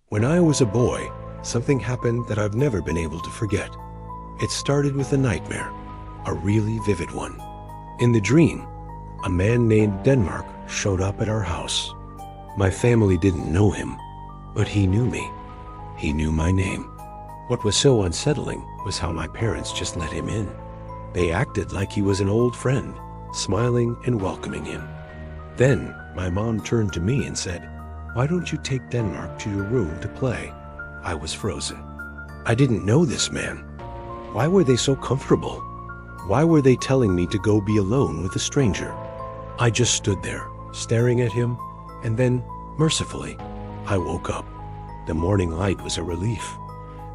When I was a boy, something happened that I've never been able to forget. It started with a nightmare, a really vivid one. In the dream, a man named Denmark showed up at our house. My family didn't know him, but he knew me. He knew my name. What was so unsettling was how my parents just let him in. They acted like he was an old friend, smiling and welcoming him. Then my mom turned to me and said, "Why don't you take Denmark to your room to play?" I was frozen. I didn't know this man. Why were they so comfortable? Why were they telling me to go be alone with a stranger? I just stood there, staring at him, and then, mercifully, I woke up. The morning light was a relief,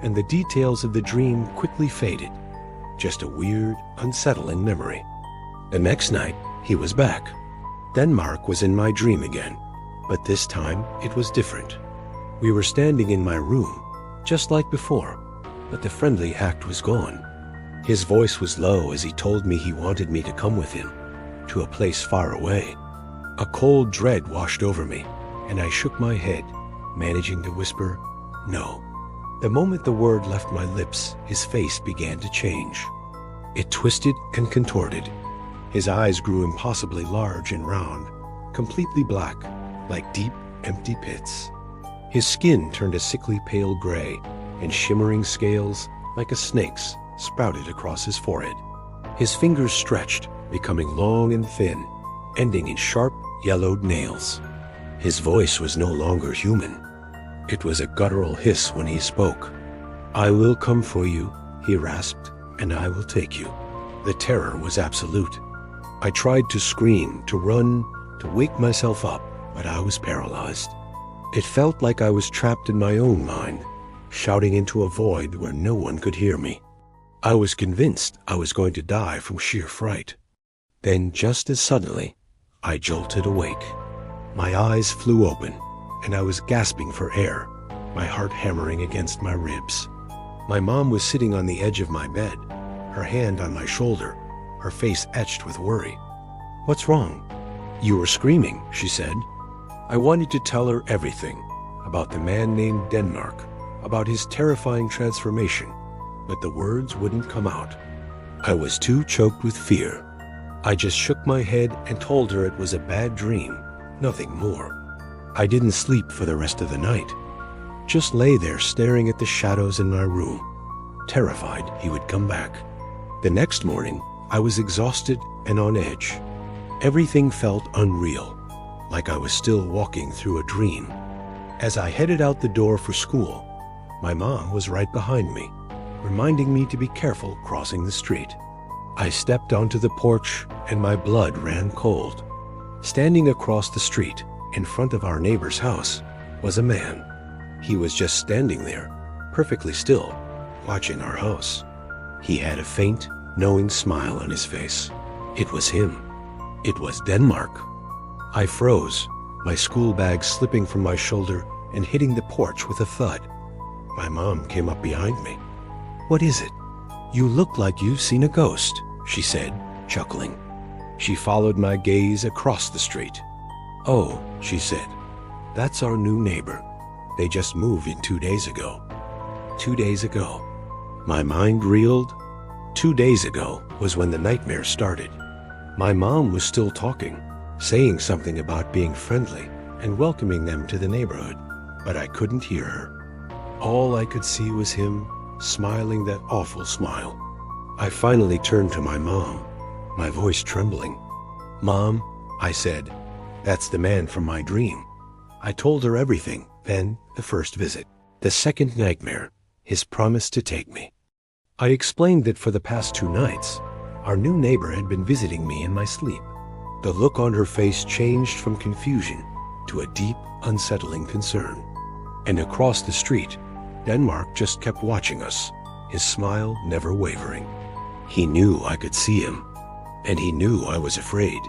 and the details of the dream quickly faded. Just a weird, unsettling memory. The next night, he was back. Denmark was in my dream again, but this time it was different. We were standing in my room, just like before, but the friendly act was gone. His voice was low as he told me he wanted me to come with him, to a place far away. A cold dread washed over me, and I shook my head, managing to whisper, "No." The moment the word left my lips, his face began to change. It twisted and contorted. His eyes grew impossibly large and round, completely black, like deep, empty pits. His skin turned a sickly pale gray, and shimmering scales, like a snake's, sprouted across his forehead. His fingers stretched, becoming long and thin, ending in sharp, yellowed nails. His voice was no longer human. It was a guttural hiss when he spoke. "I will come for you," he rasped, "and I will take you." The terror was absolute. I tried to scream, to run, to wake myself up, but I was paralyzed. It felt like I was trapped in my own mind, shouting into a void where no one could hear me. I was convinced I was going to die from sheer fright. Then, just as suddenly, I jolted awake. My eyes flew open, and I was gasping for air, my heart hammering against my ribs. My mom was sitting on the edge of my bed, her hand on my shoulder, her face etched with worry. "What's wrong?" "You were screaming," she said. I wanted to tell her everything, about the man named Denmark, about his terrifying transformation, but the words wouldn't come out. I was too choked with fear. I just shook my head and told her it was a bad dream, nothing more. I didn't sleep for the rest of the night. Just lay there staring at the shadows in my room, terrified he would come back. The next morning, I was exhausted and on edge. Everything felt unreal, like I was still walking through a dream. As I headed out the door for school, my mom was right behind me, reminding me to be careful crossing the street. I stepped onto the porch and my blood ran cold. Standing across the street, in front of our neighbor's house, was a man. He was just standing there, perfectly still, watching our house. He had a faint, knowing smile on his face. It was him. It was Denmark. I froze, my school bag slipping from my shoulder and hitting the porch with a thud. My mom came up behind me. "What is it?" "You look like you've seen a ghost," she said, chuckling. She followed my gaze across the street. "Oh," she said, "that's our new neighbor. They just moved in 2 days ago." 2 days ago. My mind reeled. 2 days ago was when the nightmare started. My mom was still talking, saying something about being friendly and welcoming them to the neighborhood, but I couldn't hear her. All I could see was him, smiling that awful smile. I finally turned to my mom, my voice trembling. "Mom," I said, "that's the man from my dream." I told her everything, then the first visit, the second nightmare, his promise to take me. I explained that for the past 2 nights, our new neighbor had been visiting me in my sleep. The look on her face changed from confusion to a deep, unsettling concern. And across the street, Denmark just kept watching us, his smile never wavering. He knew I could see him, and he knew I was afraid.